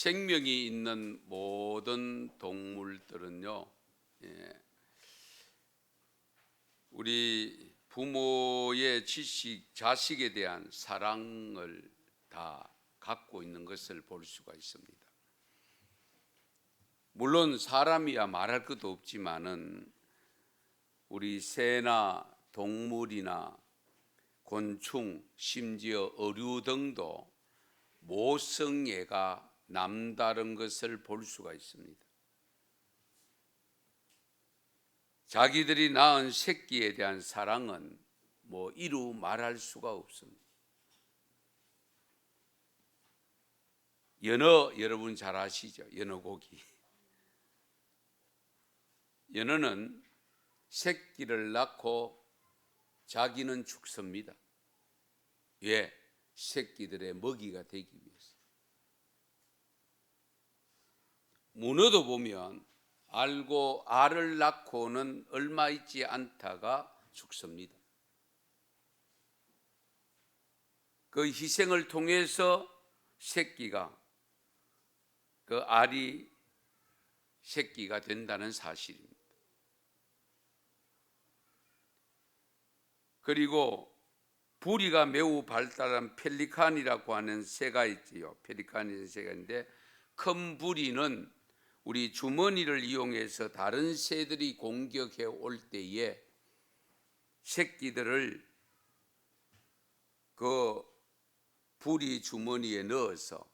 생명이 있는 모든 동물들은요, 우리 부모의 자식에 대한 사랑을 다 갖고 있는 것을 볼 수가 있습니다. 물론 사람이야 말할 것도 없지만은 우리 새나 동물이나 곤충, 심지어 어류 등도 모성애가 남다른 것을 볼 수가 있습니다. 자기들이 낳은 새끼에 대한 사랑은 이루 말할 수가 없습니다. 연어, 여러분 잘 아시죠? 연어고기. 연어는 새끼를 낳고 자기는 죽습니다. 왜? 새끼들의 먹이가 되기 위해서. 문어도 보면 알고 알을 낳고는 얼마 있지 않다가 죽습니다. 그 희생을 통해서 새끼가, 그 알이 새끼가 된다는 사실입니다. 그리고 부리가 매우 발달한 펠리칸이라고 하는 새가 있지요. 펠리칸이라는 새가 있는데, 큰 부리는 우리 주머니를 이용해서 다른 새들이 공격해 올 때에 새끼들을 그 부리 주머니에 넣어서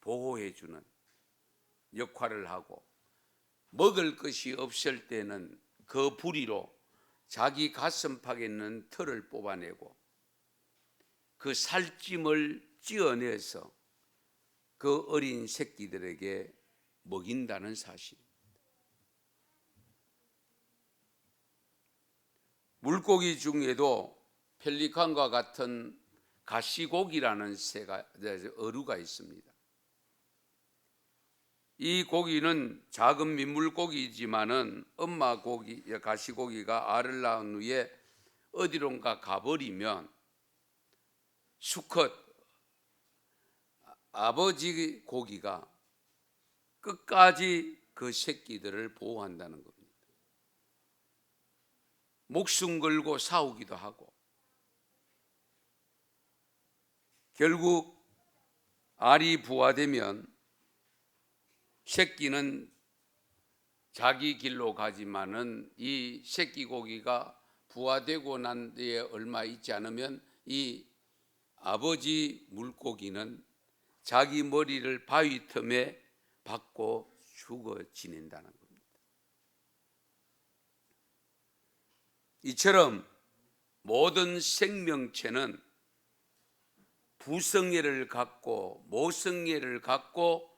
보호해 주는 역할을 하고, 먹을 것이 없을 때는 그 부리로 자기 가슴팍에 있는 털을 뽑아내고 그 살찜을 찧어내서 그 어린 새끼들에게 먹인다는 사실입니다. 물고기 중에도 펠리칸과 같은 가시고기라는 어류가 있습니다. 이 고기는 작은 민물고기이지만은 엄마 고기, 가시고기가 알을 낳은 후에 어디론가 가버리면 수컷 아버지 고기가 끝까지 그 새끼들을 보호한다는 겁니다. 목숨 걸고 싸우기도 하고, 결국 알이 부화되면 새끼는 자기 길로 가지만은 이 새끼 고기가 부화되고 난 뒤에 얼마 있지 않으면 이 아버지 물고기는 자기 머리를 바위 틈에 박고 죽어 지낸다는 겁니다. 이처럼 모든 생명체는 부성애를 갖고 모성애를 갖고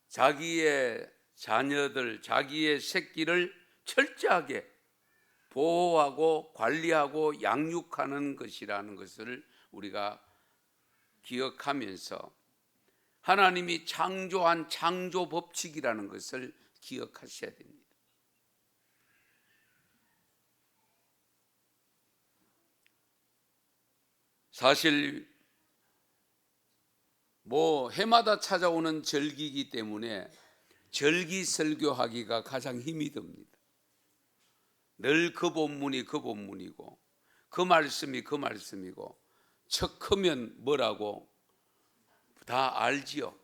자기의 자녀들, 자기의 새끼를 철저하게 보호하고 관리하고 양육하는 것이라는 것을 우리가 기억하면서 하나님이 창조한 창조 법칙이라는 것을 기억하셔야 됩니다. 사실 해마다 찾아오는 절기이기 때문에 절기 설교하기가 가장 힘이 듭니다. 늘 그 본문이 그 본문이고 그 말씀이 그 말씀이고 척 크면 뭐라고 다 알지요.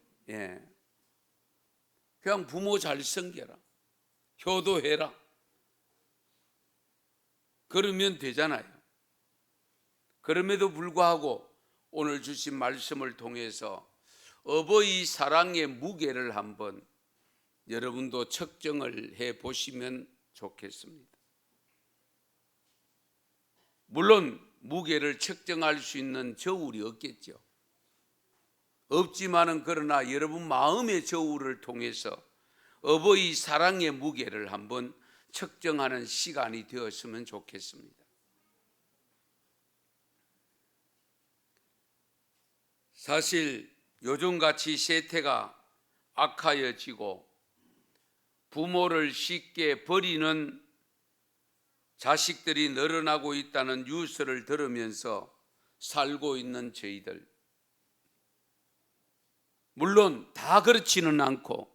그냥 부모 잘 섬겨라, 효도해라, 그러면 되잖아요. 그럼에도 불구하고 오늘 주신 말씀을 통해서 어버이 사랑의 무게를 한번 여러분도 측정을 해 보시면 좋겠습니다. 물론 무게를 측정할 수 있는 저울이 없겠죠. 없지만은 그러나 여러분 마음의 저울을 통해서 어버이 사랑의 무게를 한번 측정하는 시간이 되었으면 좋겠습니다. 사실 요즘같이 세태가 악하여지고 부모를 쉽게 버리는 자식들이 늘어나고 있다는 뉴스를 들으면서 살고 있는 저희들, 물론 다 그렇지는 않고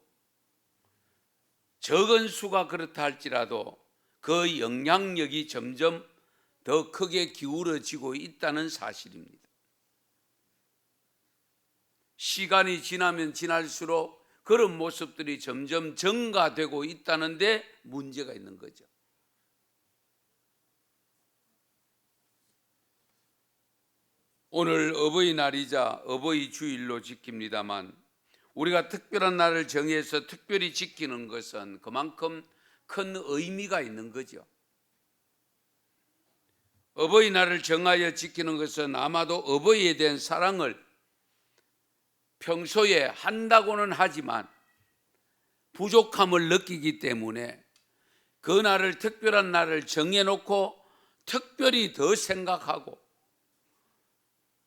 적은 수가 그렇다 할지라도 그 영향력이 점점 더 크게 기울어지고 있다는 사실입니다. 시간이 지나면 지날수록 그런 모습들이 점점 증가되고 있다는 데 문제가 있는 거죠. 오늘 어버이날이자 어버이 주일로 지킵니다만 우리가 특별한 날을 정해서 특별히 지키는 것은 그만큼 큰 의미가 있는 거죠. 어버이날을 정하여 지키는 것은 아마도 어버이에 대한 사랑을 평소에 한다고는 하지만 부족함을 느끼기 때문에 그 날을 특별한 날을 정해놓고 특별히 더 생각하고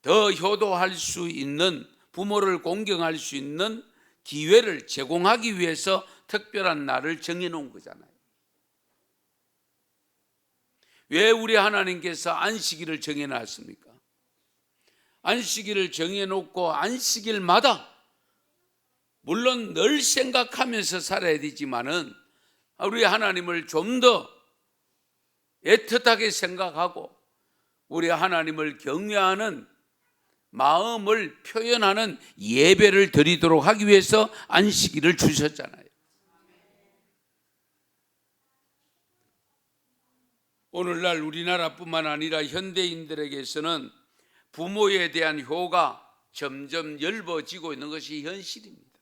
더 효도할 수 있는, 부모를 공경할 수 있는 기회를 제공하기 위해서 특별한 날을 정해놓은 거잖아요. 왜 우리 하나님께서 안식일을 정해놨습니까? 안식일을 정해놓고 안식일마다 물론 늘 생각하면서 살아야 되지만은 우리 하나님을 좀 더 애틋하게 생각하고 우리 하나님을 경외하는 마음을 표현하는 예배를 드리도록 하기 위해서 안식일을 주셨잖아요. 오늘날 우리나라뿐만 아니라 현대인들에게서는 부모에 대한 효가 점점 엷어지고 있는 것이 현실입니다.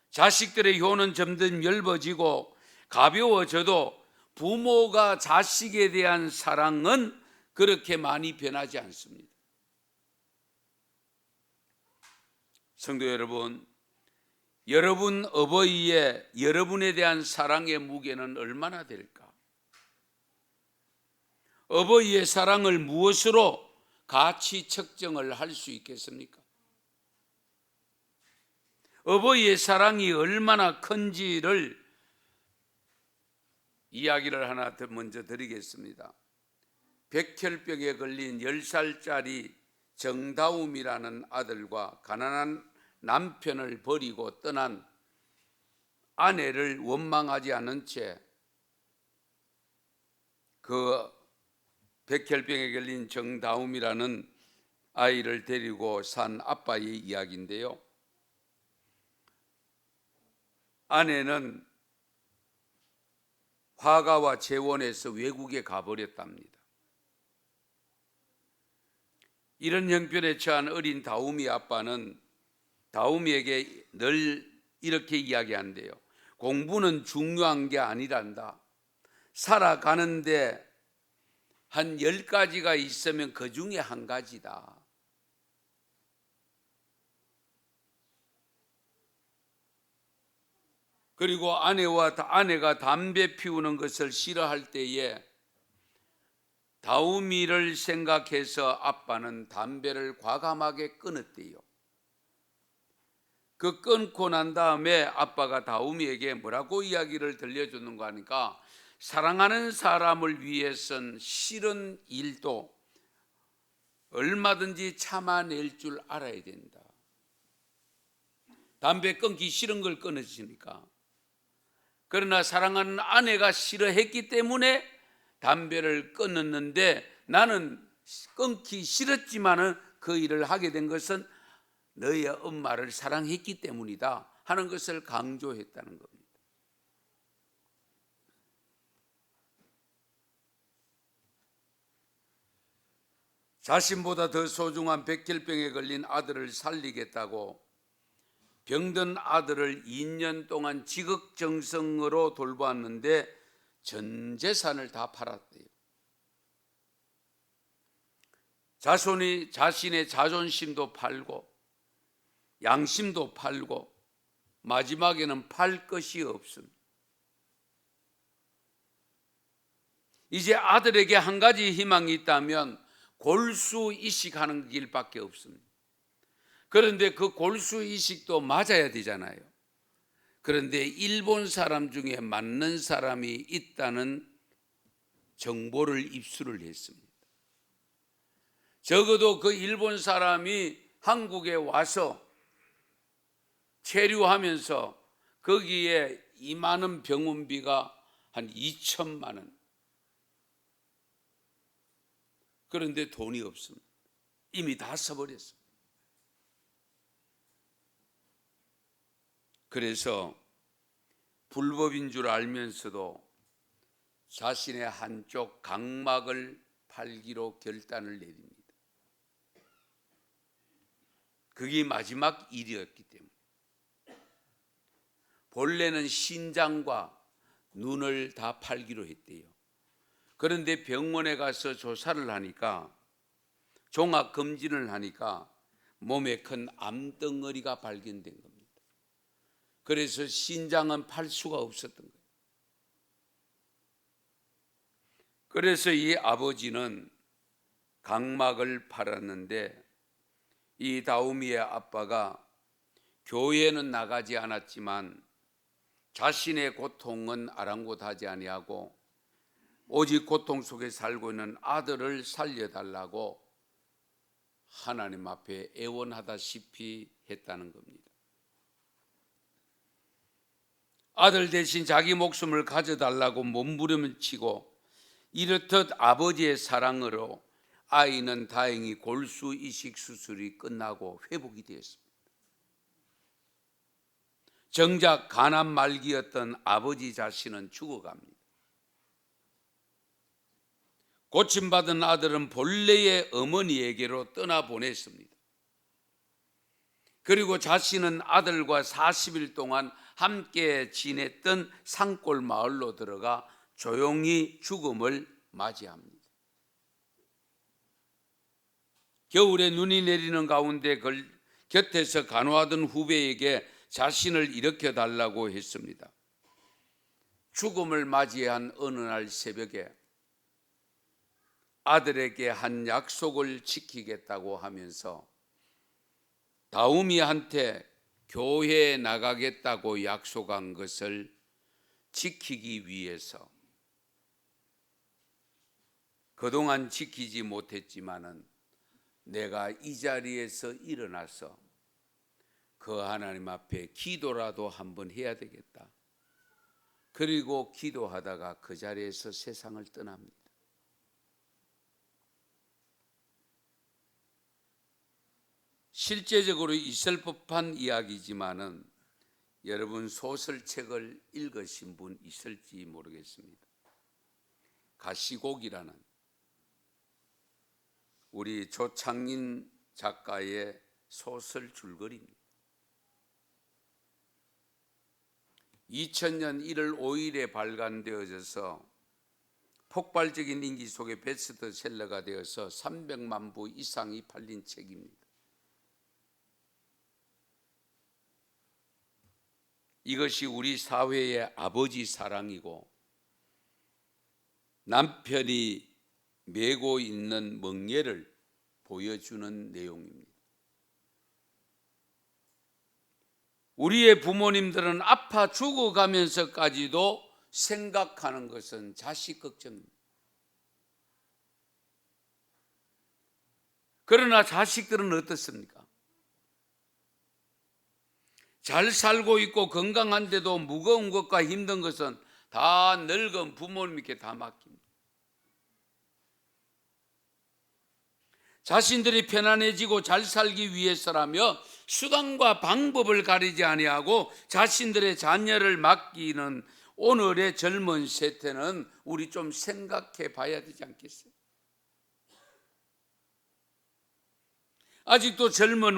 자식들의 효는 점점 엷어지고 가벼워져도 부모가 자식에 대한 사랑은 그렇게 많이 변하지 않습니다. 성도 여러분, 여러분 어버이의 여러분에 대한 사랑의 무게는 얼마나 될까? 어버이의 사랑을 무엇으로 가치 측정을 할 수 있겠습니까? 어버이의 사랑이 얼마나 큰지를 이야기를 하나 더 먼저 드리겠습니다. 백혈병에 걸린 10살짜리 정다움이라는 아들과 가난한 남편을 버리고 떠난 아내를 원망하지 않은 채 그 백혈병에 걸린 정다움이라는 아이를 데리고 산 아빠의 이야기인데요. 아내는 화가와 재혼해서 외국에 가버렸답니다. 이런 형편에 처한 어린 다움이 아빠는 다움이에게 늘 이렇게 이야기한대요. 공부는 중요한 게 아니란다. 살아가는데 한 10가지가 있으면 그 중에 한 가지다. 그리고 아내가 담배 피우는 것을 싫어할 때에 다우미를 생각해서 아빠는 담배를 과감하게 끊었대요. 그 끊고 난 다음에 아빠가 다우미에게 뭐라고 이야기를 들려주는가 하니까 사랑하는 사람을 위해선 싫은 일도 얼마든지 참아낼 줄 알아야 된다. 담배 끊기 싫은 걸 끊으시니까. 그러나 사랑하는 아내가 싫어했기 때문에 담배를 끊었는데 나는 끊기 싫었지만은 그 일을 하게 된 것은 너희 엄마를 사랑했기 때문이다 하는 것을 강조했다는 겁니다. 자신보다 더 소중한 백혈병에 걸린 아들을 살리겠다고 병든 아들을 2년 동안 지극정성으로 돌보았는데 전 재산을 다 팔았대요. 자신의 자존심도 팔고 양심도 팔고 마지막에는 팔 것이 없습니다. 이제 아들에게 한 가지 희망이 있다면 골수 이식하는 길밖에 없습니다. 그런데 그 골수 이식도 맞아야 되잖아요. 그런데 일본 사람 중에 맞는 사람이 있다는 정보를 입수를 했습니다. 적어도 그 일본 사람이 한국에 와서 체류하면서 거기에 임하는 병원비가 한 2천만 원. 그런데 돈이 없습니다. 이미 다 써버렸어요. 그래서 불법인 줄 알면서도 자신의 한쪽 각막을 팔기로 결단을 내립니다. 그게 마지막 일이었기 때문에. 본래는 신장과 눈을 다 팔기로 했대요. 그런데 병원에 가서 조사를 하니까, 종합 검진을 하니까 몸에 큰 암덩어리가 발견된 겁니다. 그래서 신장은 팔 수가 없었던 거예요. 그래서 이 아버지는 각막을 팔았는데, 이 다우미의 아빠가 교회는 나가지 않았지만 자신의 고통은 아랑곳하지 아니하고 오직 고통 속에 살고 있는 아들을 살려달라고 하나님 앞에 애원하다시피 했다는 겁니다. 아들 대신 자기 목숨을 가져달라고 몸부림치고 이렇듯 아버지의 사랑으로 아이는 다행히 골수 이식 수술이 끝나고 회복이 되었습니다. 정작 가난 말기였던 아버지 자신은 죽어갑니다. 고침받은 아들은 본래의 어머니에게로 떠나보냈습니다. 그리고 자신은 아들과 40일 동안 함께 지냈던 산골 마을로 들어가 조용히 죽음을 맞이합니다. 겨울에 눈이 내리는 가운데 곁에서 간호하던 후배에게 자신을 일으켜 달라고 했습니다. 죽음을 맞이한 어느 날 새벽에 아들에게 한 약속을 지키겠다고 하면서 다우미한테 교회에 나가겠다고 약속한 것을 지키기 위해서 그동안 지키지 못했지만은 내가 이 자리에서 일어나서 그 하나님 앞에 기도라도 한번 해야 되겠다. 그리고 기도하다가 그 자리에서 세상을 떠납니다. 실제적으로 있을 법한 이야기지만은 여러분 소설책을 읽으신 분 있을지 모르겠습니다. 가시곡이라는 우리 조창인 작가의 소설 줄거리입니다. 2000년 1월 5일에 발간되어져서 폭발적인 인기 속에 베스트셀러가 되어서 300만 부 이상이 팔린 책입니다. 이것이 우리 사회의 아버지 사랑이고 남편이 메고 있는 멍에를 보여주는 내용입니다. 우리의 부모님들은 아파 죽어가면서까지도 생각하는 것은 자식 걱정입니다. 그러나 자식들은 어떻습니까? 잘 살고 있고 건강한데도 무거운 것과 힘든 것은 다 늙은 부모님께 다 맡깁니다. 자신들이 편안해지고 잘 살기 위해서라며 수단과 방법을 가리지 아니하고 자신들의 자녀를 맡기는 오늘의 젊은 세대는 우리 좀 생각해 봐야 되지 않겠어요? 아직도 젊은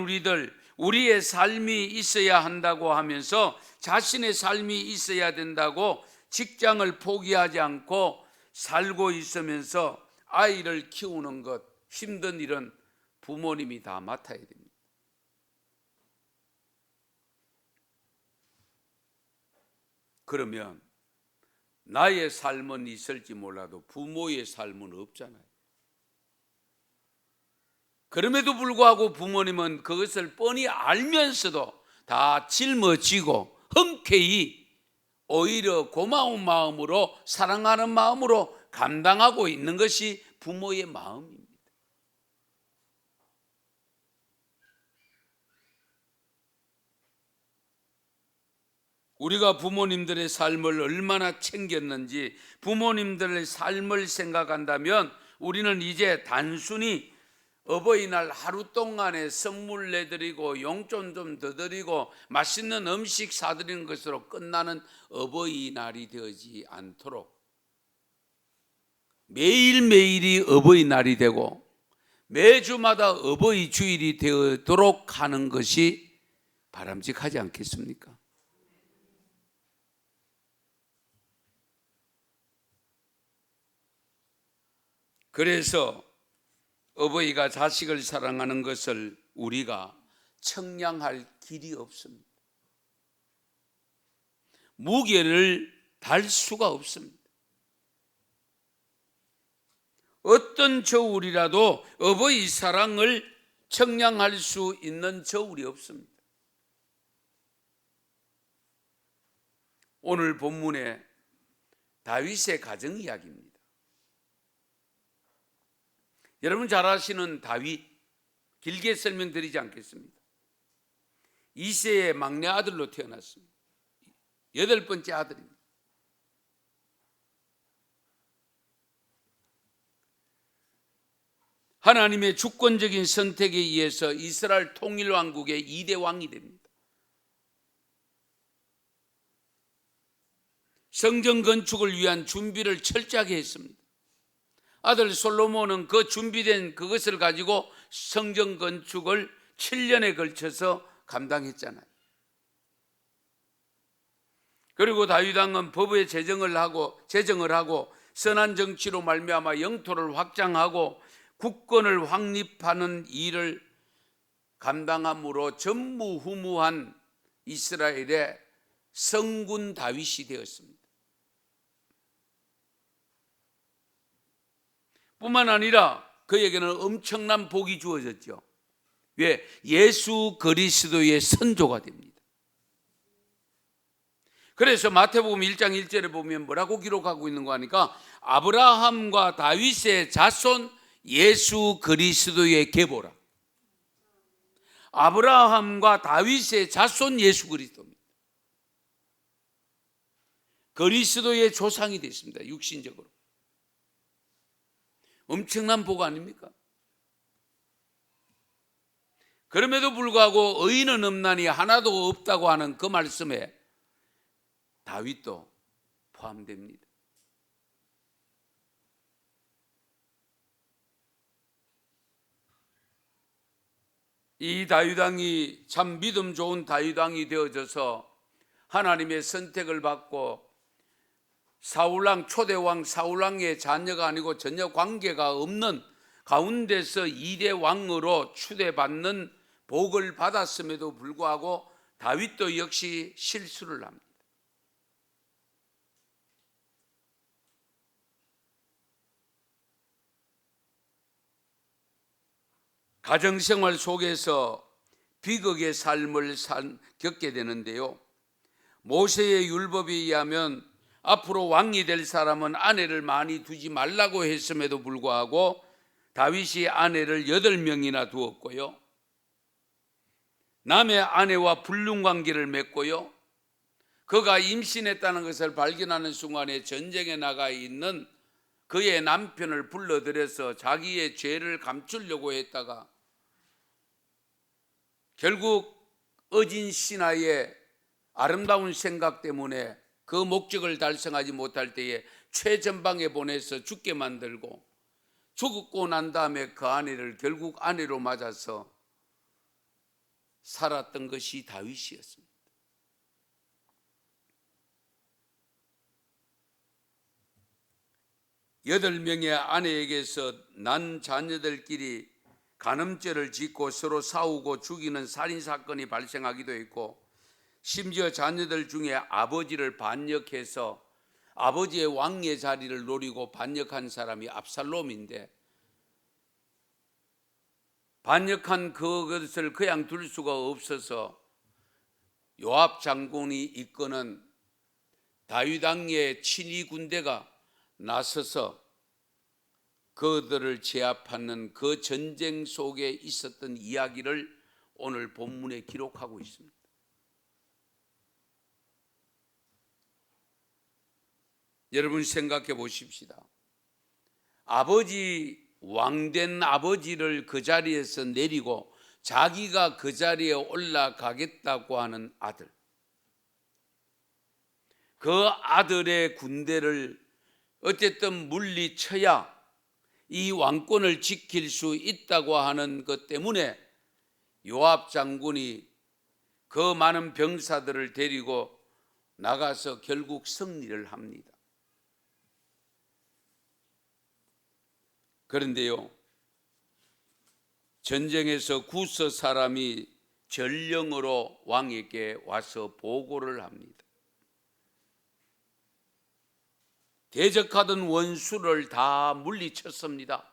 우리의 삶이 있어야 한다고 하면서 자신의 삶이 있어야 된다고 직장을 포기하지 않고 살고 있으면서 아이를 키우는 것 힘든 일은 부모님이 다 맡아야 됩니다. 그러면 나의 삶은 있을지 몰라도 부모의 삶은 없잖아요. 그럼에도 불구하고 부모님은 그것을 뻔히 알면서도 다 짊어지고 흔쾌히 오히려 고마운 마음으로 사랑하는 마음으로 감당하고 있는 것이 부모의 마음입니다. 우리가 부모님들의 삶을 얼마나 챙겼는지 부모님들의 삶을 생각한다면 우리는 이제 단순히 어버이날 하루 동안에 선물 내드리고 용돈 좀 더 드리고 맛있는 음식 사드리는 것으로 끝나는 어버이날이 되지 않도록 매일매일이 어버이날이 되고 매주마다 어버이 주일이 되도록 하는 것이 바람직하지 않겠습니까? 그래서 어버이가 자식을 사랑하는 것을 우리가 청량할 길이 없습니다. 무게를 달 수가 없습니다. 어떤 저울이라도 어버이 사랑을 청량할 수 있는 저울이 없습니다. 오늘 본문의 다윗의 가정 이야기입니다. 여러분 잘 아시는 다윗, 길게 설명드리지 않겠습니다. 이새의 막내 아들로 태어났습니다. 8번째 아들입니다. 하나님의 주권적인 선택에 의해서 이스라엘 통일왕국의 2대 왕이 됩니다. 성전 건축을 위한 준비를 철저하게 했습니다. 아들 솔로몬은 그 준비된 그것을 가지고 성전 건축을 7년에 걸쳐서 감당했잖아요. 그리고 다윗 왕은 법의 제정을 하고 선한 정치로 말미암아 영토를 확장하고 국권을 확립하는 일을 감당함으로 전무후무한 이스라엘의 성군 다윗이 되었습니다. 뿐만 아니라 그에게는 엄청난 복이 주어졌죠. 왜? 예수 그리스도의 선조가 됩니다. 그래서 마태복음 1장 1절에 보면 뭐라고 기록하고 있는 거 하니까 아브라함과 다윗의 자손 예수 그리스도의 계보라. 아브라함과 다윗의 자손 예수 그리스도입니다. 그리스도의 조상이 됐습니다. 육신적으로. 엄청난 복 아닙니까? 그럼에도 불구하고 의인은 없나니 하나도 없다고 하는 그 말씀에 다윗도 포함됩니다. 이 다윗 왕이 참 믿음 좋은 다윗 왕이 되어져서 하나님의 선택을 받고 사울왕 초대왕 사울왕의 자녀가 아니고 전혀 관계가 없는 가운데서 2대 왕으로 추대받는 복을 받았음에도 불구하고 다윗도 역시 실수를 합니다. 가정생활 속에서 비극의 삶을 겪게 되는데요. 모세의 율법에 의하면 앞으로 왕이 될 사람은 아내를 많이 두지 말라고 했음에도 불구하고 다윗이 아내를 8명이나 두었고요. 남의 아내와 불륜관계를 맺고요. 그가 임신했다는 것을 발견하는 순간에 전쟁에 나가 있는 그의 남편을 불러들여서 자기의 죄를 감추려고 했다가 결국 어진 신하의 아름다운 생각 때문에 그 목적을 달성하지 못할 때에 최전방에 보내서 죽게 만들고 죽고 난 다음에 그 아내를 결국 아내로 맞아서 살았던 것이 다윗이었습니다. 여덟 명의 아내에게서 난 자녀들끼리 간음죄를 짓고 서로 싸우고 죽이는 살인사건이 발생하기도 했고 심지어 자녀들 중에 아버지를 반역해서 아버지의 왕의 자리를 노리고 반역한 사람이 압살롬인데 반역한 그것을 그냥 둘 수가 없어서 요압 장군이 이끄는 다윗 왕의 친위 군대가 나서서 그들을 제압하는 그 전쟁 속에 있었던 이야기를 오늘 본문에 기록하고 있습니다. 여러분 생각해 보십시다. 아버지, 왕된 아버지를 그 자리에서 내리고 자기가 그 자리에 올라가겠다고 하는 아들, 그 아들의 군대를 어쨌든 물리쳐야 이 왕권을 지킬 수 있다고 하는 것 때문에 요압 장군이 그 많은 병사들을 데리고 나가서 결국 승리를 합니다. 그런데요, 전쟁에서 구서 사람이 전령으로 왕에게 와서 보고를 합니다. 대적하던 원수를 다 물리쳤습니다.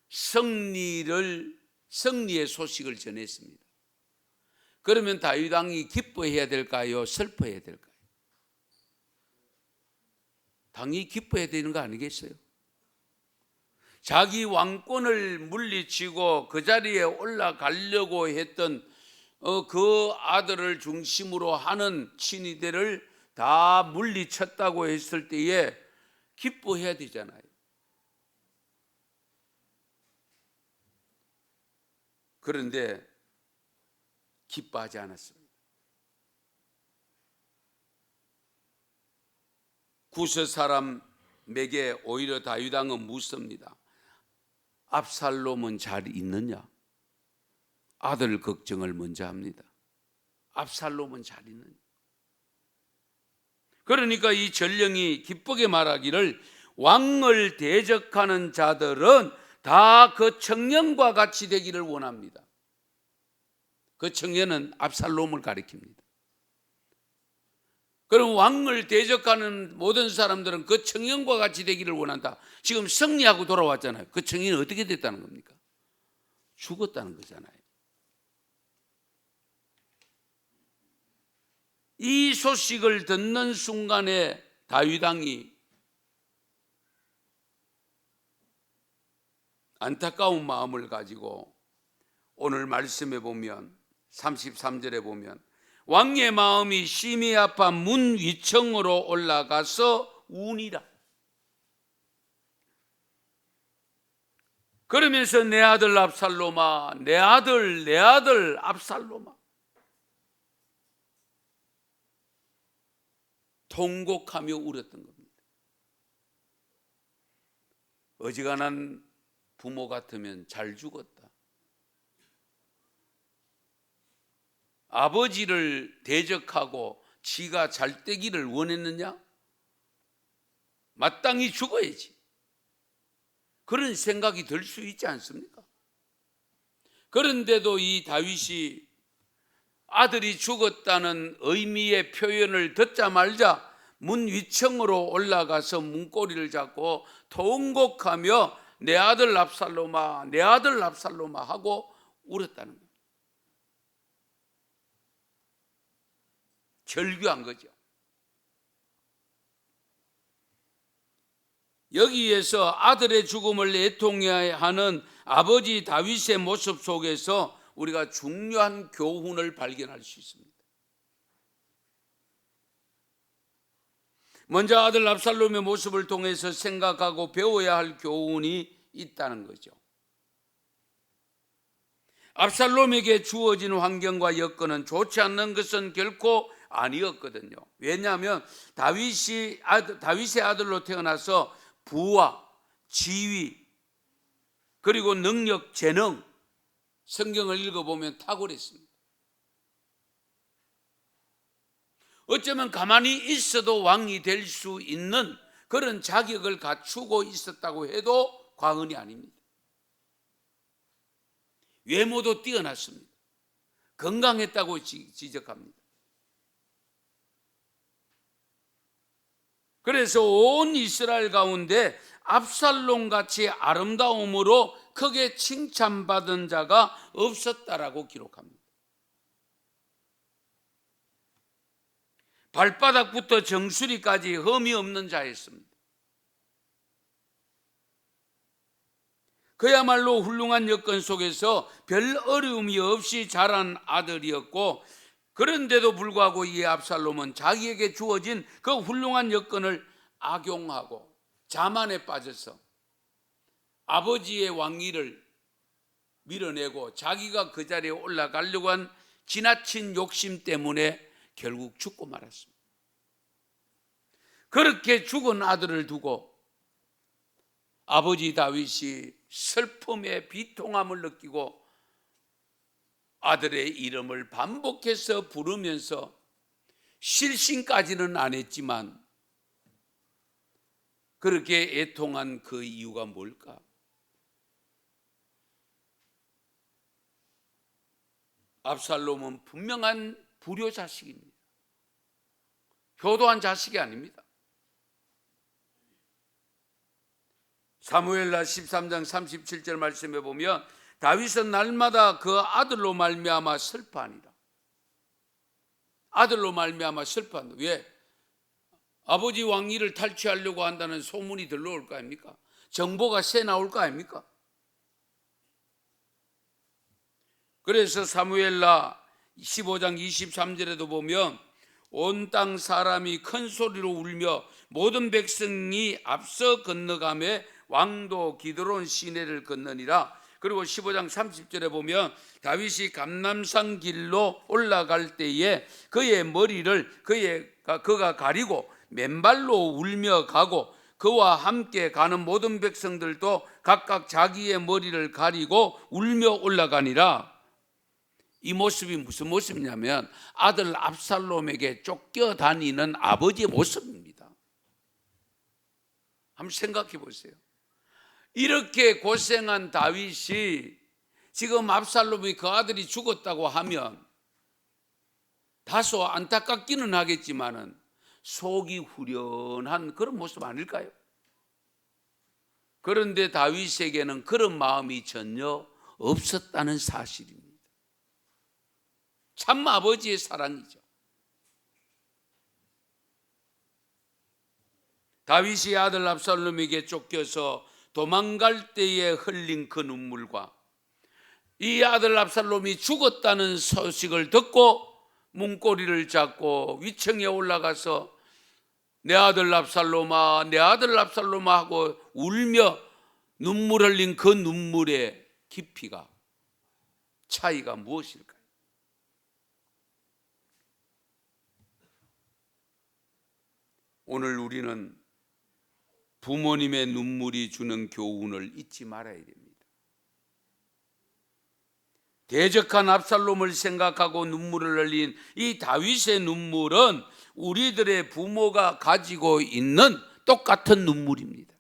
승리의 소식을 전했습니다. 그러면 다윗 왕이 기뻐해야 될까요? 슬퍼해야 될까요? 당연히 기뻐해야 되는 거 아니겠어요? 자기 왕권을 물리치고 그 자리에 올라가려고 했던 그 아들을 중심으로 하는 친위대를 다 물리쳤다고 했을 때에 기뻐해야 되잖아요. 그런데 기뻐하지 않았습니다. 구스 사람에게 오히려 다윗 왕은 묻습니다. 압살롬은 잘 있느냐? 아들 걱정을 먼저 합니다. 압살롬은 잘 있느냐? 그러니까 이 전령이 기쁘게 말하기를 왕을 대적하는 자들은 다 그 청년과 같이 되기를 원합니다. 그 청년은 압살롬을 가리킵니다. 그럼 왕을 대적하는 모든 사람들은 그 청년과 같이 되기를 원한다. 지금 승리하고 돌아왔잖아요. 그 청년이 어떻게 됐다는 겁니까? 죽었다는 거잖아요. 이 소식을 듣는 순간에 다윗 왕이 안타까운 마음을 가지고 오늘 말씀에 보면 33절에 보면 왕의 마음이 심히 아파 문 위층으로 올라가서 우니라. 그러면서 내 아들 압살롬아, 내 아들 압살롬아, 통곡하며 울었던 겁니다. 어지간한 부모 같으면 잘 죽었다. 아버지를 대적하고 지가 잘 되기를 원했느냐? 마땅히 죽어야지. 그런 생각이 들 수 있지 않습니까? 그런데도 이 다윗이 아들이 죽었다는 의미의 표현을 듣자마자 문 위층으로 올라가서 문고리를 잡고 통곡하며 내 아들 압살롬아, 내 아들 압살롬아 하고 울었다는 겁니다. 절규한 거죠. 여기에서 아들의 죽음을 애통해하는 아버지 다윗의 모습 속에서 우리가 중요한 교훈을 발견할 수 있습니다. 먼저 아들 압살롬의 모습을 통해서 생각하고 배워야 할 교훈이 있다는 거죠. 압살롬에게 주어진 환경과 여건은 좋지 않는 것은 결코 아니었거든요. 왜냐하면 다윗의 아들로 태어나서 부와 지위 그리고 능력, 재능, 성경을 읽어보면 탁월했습니다. 어쩌면 가만히 있어도 왕이 될 수 있는 그런 자격을 갖추고 있었다고 해도 과언이 아닙니다. 외모도 뛰어났습니다. 건강했다고 지적합니다. 그래서 온 이스라엘 가운데 압살롬같이 아름다움으로 크게 칭찬받은 자가 없었다라고 기록합니다. 발바닥부터 정수리까지 흠이 없는 자였습니다. 그야말로 훌륭한 여건 속에서 별 어려움이 없이 자란 아들이었고, 그런데도 불구하고 이 압살롬은 자기에게 주어진 그 훌륭한 여건을 악용하고 자만에 빠져서 아버지의 왕위를 밀어내고 자기가 그 자리에 올라가려고 한 지나친 욕심 때문에 결국 죽고 말았습니다. 그렇게 죽은 아들을 두고 아버지 다윗이 슬픔의 비통함을 느끼고 아들의 이름을 반복해서 부르면서 실신까지는 안 했지만 그렇게 애통한 그 이유가 뭘까? 압살롬은 분명한 불효 자식입니다. 효도한 자식이 아닙니다. 사무엘하 13장 37절 말씀에 보면 다윗은 날마다 그 아들로 말미암아 슬퍼하니라. 아들로 말미암아 슬퍼한다. 왜? 아버지 왕위를 탈취하려고 한다는 소문이 들러올 거 아닙니까? 정보가 새 나올 거 아닙니까? 그래서 사무엘하 15장 23절에도 보면 온 땅 사람이 큰 소리로 울며 모든 백성이 앞서 건너가며 왕도 기드론 시내를 건너니라. 그리고 15장 30절에 보면 다윗이 감람산 길로 올라갈 때에 그의 머리를 그가 가리고 맨발로 울며 가고 그와 함께 가는 모든 백성들도 각각 자기의 머리를 가리고 울며 올라가니라. 이 모습이 무슨 모습이냐면 아들 압살롬에게 쫓겨다니는 아버지의 모습입니다. 한번 생각해 보세요. 이렇게 고생한 다윗이 지금 압살롬이 그 아들이 죽었다고 하면 다소 안타깝기는 하겠지만은 속이 후련한 그런 모습 아닐까요? 그런데 다윗에게는 그런 마음이 전혀 없었다는 사실입니다. 참 아버지의 사랑이죠. 다윗이 아들 압살롬에게 쫓겨서 도망갈 때에 흘린 그 눈물과 이 아들 압살롬이 죽었다는 소식을 듣고 문고리를 잡고 위층에 올라가서 내 아들 압살롬아, 내 아들 압살롬아 하고 울며 눈물 흘린 그 눈물의 깊이가 차이가 무엇일까요? 오늘 우리는 부모님의 눈물이 주는 교훈을 잊지 말아야 됩니다. 대적한 압살롬을 생각하고 눈물을 흘린 이 다윗의 눈물은 우리들의 부모가 가지고 있는 똑같은 눈물입니다.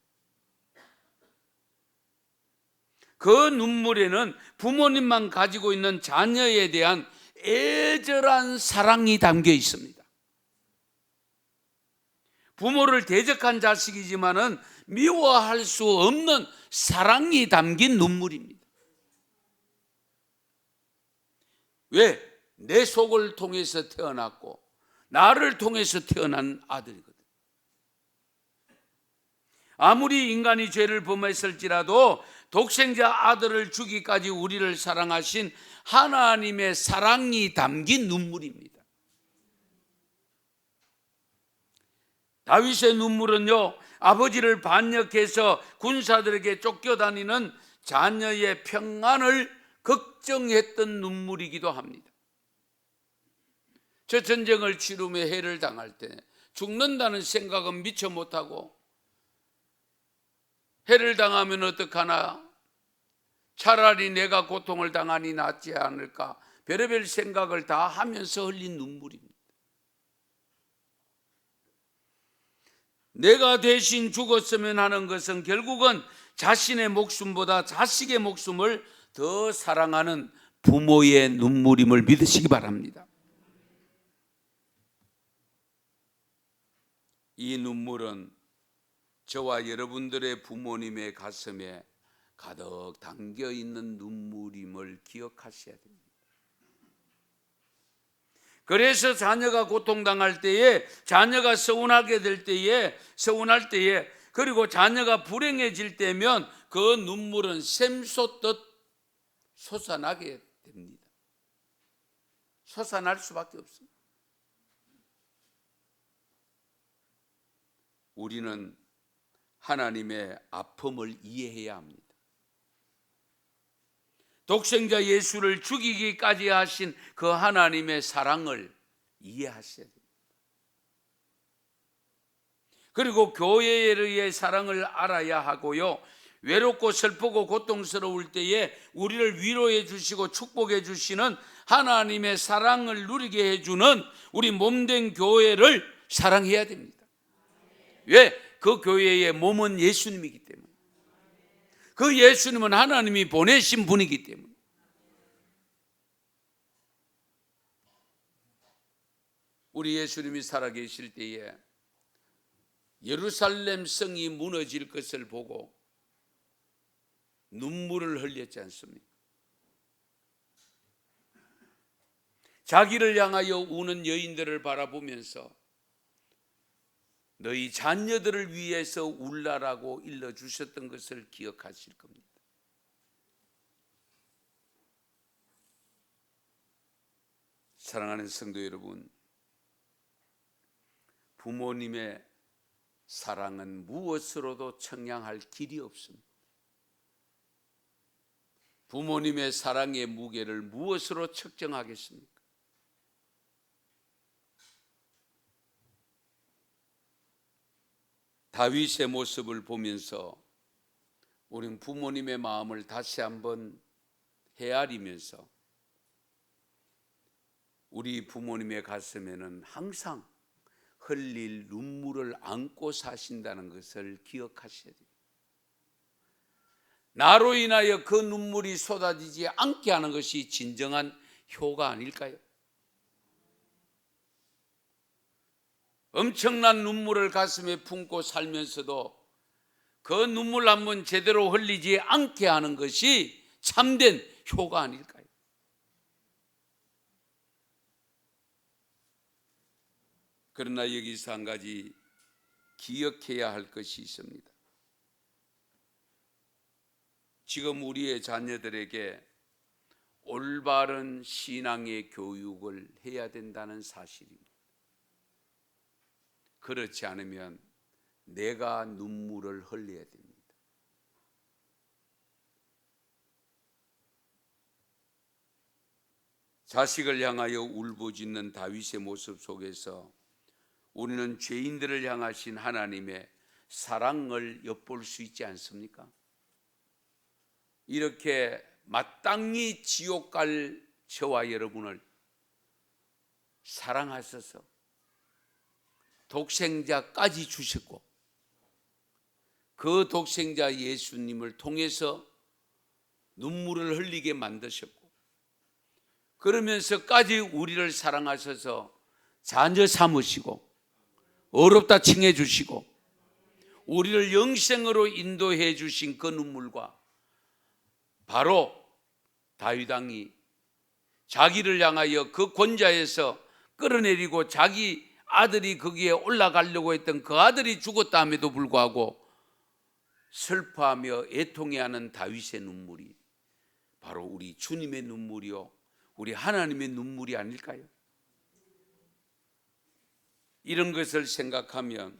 그 눈물에는 부모님만 가지고 있는 자녀에 대한 애절한 사랑이 담겨 있습니다. 부모를 대적한 자식이지만은 미워할 수 없는 사랑이 담긴 눈물입니다. 왜? 내 속을 통해서 태어났고 나를 통해서 태어난 아들이거든. 아무리 인간이 죄를 범했을지라도 독생자 아들을 주기까지 우리를 사랑하신 하나님의 사랑이 담긴 눈물입니다. 다윗의 눈물은요, 아버지를 반역해서 군사들에게 쫓겨다니는 자녀의 평안을 걱정했던 눈물이기도 합니다. 저 전쟁을 치르며 해를 당할 때 죽는다는 생각은 미처 못하고 해를 당하면 어떡하나, 차라리 내가 고통을 당하니 낫지 않을까, 별의별 생각을 다 하면서 흘린 눈물입니다. 내가 대신 죽었으면 하는 것은 결국은 자신의 목숨보다 자식의 목숨을 더 사랑하는 부모의 눈물임을 믿으시기 바랍니다. 이 눈물은 저와 여러분들의 부모님의 가슴에 가득 담겨 있는 눈물임을 기억하셔야 됩니다. 그래서 자녀가 고통당할 때에, 자녀가 서운하게 될 때에, 서운할 때에, 그리고 자녀가 불행해질 때면 그 눈물은 샘솟듯 솟아나게 됩니다. 솟아날 수밖에 없습니다. 우리는 하나님의 아픔을 이해해야 합니다. 독생자 예수를 죽이기까지 하신 그 하나님의 사랑을 이해하셔야 됩니다. 그리고 교회의 사랑을 알아야 하고요, 외롭고 슬프고 고통스러울 때에 우리를 위로해 주시고 축복해 주시는 하나님의 사랑을 누리게 해주는 우리 몸된 교회를 사랑해야 됩니다. 왜? 그 교회의 몸은 예수님이기 때문에. 그 예수님은 하나님이 보내신 분이기 때문에. 우리 예수님이 살아계실 때에 예루살렘 성이 무너질 것을 보고 눈물을 흘렸지 않습니까? 자기를 향하여 우는 여인들을 바라보면서 너희 자녀들을 위해서 울라라고 일러주셨던 것을 기억하실 겁니다. 사랑하는 성도 여러분, 부모님의 사랑은 무엇으로도 청량할 길이 없습니다. 부모님의 사랑의 무게를 무엇으로 측정하겠습니까? 다윗의 모습을 보면서 우리는 부모님의 마음을 다시 한번 헤아리면서 우리 부모님의 가슴에는 항상 흘릴 눈물을 안고 사신다는 것을 기억하셔야 돼요. 나로 인하여 그 눈물이 쏟아지지 않게 하는 것이 진정한 효가 아닐까요? 엄청난 눈물을 가슴에 품고 살면서도 그 눈물 한번 제대로 흘리지 않게 하는 것이 참된 효가 아닐까요? 그러나 여기서 한 가지 기억해야 할 것이 있습니다. 지금 우리의 자녀들에게 올바른 신앙의 교육을 해야 된다는 사실입니다. 그렇지 않으면 내가 눈물을 흘려야 됩니다. 자식을 향하여 울부짖는 다윗의 모습 속에서 우리는 죄인들을 향하신 하나님의 사랑을 엿볼 수 있지 않습니까? 이렇게 마땅히 지옥 갈 저와 여러분을 사랑하셔서 독생자까지 주셨고 그 독생자 예수님을 통해서 눈물을 흘리게 만드셨고 그러면서까지 우리를 사랑하셔서 자녀 삼으시고 어렵다 칭해 주시고 우리를 영생으로 인도해 주신 그 눈물과 바로 다윗 왕이 자기를 향하여 그 권좌에서 끌어내리고 자기 아들이 거기에 올라가려고 했던 그 아들이 죽었다함에도 불구하고 슬퍼하며 애통해하는 다윗의 눈물이 바로 우리 주님의 눈물이요 우리 하나님의 눈물이 아닐까요? 이런 것을 생각하면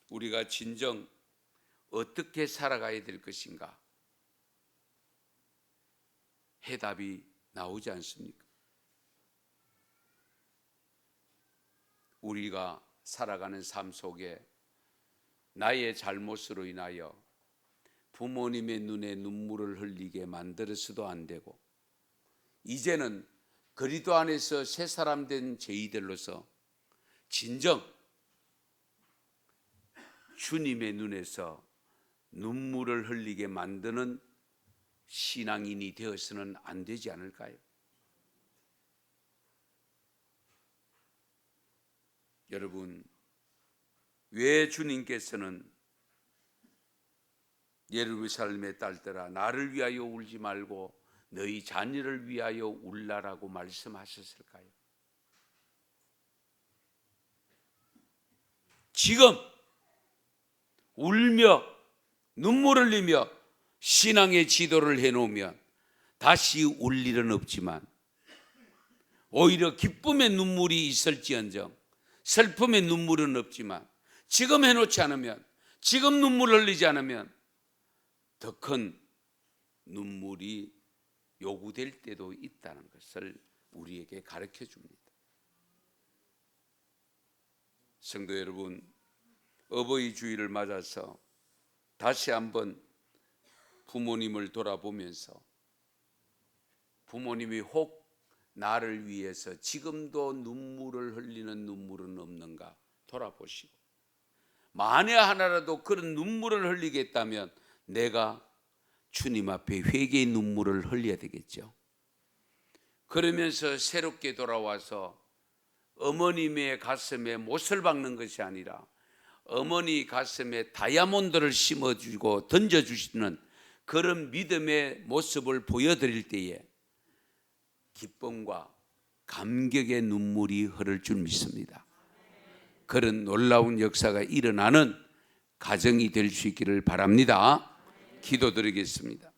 우리가 진정 어떻게 살아가야 될 것인가 해답이 나오지 않습니까? 우리가 살아가는 삶 속에 나의 잘못으로 인하여 부모님의 눈에 눈물을 흘리게 만들어서도 안 되고 이제는 그리스도 안에서 새 사람 된 저희들로서 진정 주님의 눈에서 눈물을 흘리게 만드는 신앙인이 되어서는 안 되지 않을까요? 여러분, 왜 주님께서는 예루살렘의 딸들아 나를 위하여 울지 말고 너희 자녀를 위하여 울라라고 말씀하셨을까요? 지금 울며 눈물을 흘리며 신앙의 지도를 해놓으면 다시 울 일은 없지만 오히려 기쁨의 눈물이 있을지언정 슬픔의 눈물은 없지만 지금 해놓지 않으면, 지금 눈물 흘리지 않으면 더 큰 눈물이 요구될 때도 있다는 것을 우리에게 가르쳐 줍니다. 성도 여러분, 어버이 주일을 맞아서 다시 한번 부모님을 돌아보면서 부모님이 혹 나를 위해서 지금도 눈물을 흘리는 눈물은 없는가 돌아보시고, 만에 하나라도 그런 눈물을 흘리겠다면 내가 주님 앞에 회개의 눈물을 흘려야 되겠죠. 그러면서 새롭게 돌아와서 어머님의 가슴에 못을 박는 것이 아니라 어머니 가슴에 다이아몬드를 심어주고 던져주시는 그런 믿음의 모습을 보여드릴 때에 기쁨과 감격의 눈물이 흐를 줄 믿습니다. 그런 놀라운 역사가 일어나는 가정이 될 수 있기를 바랍니다. 기도드리겠습니다.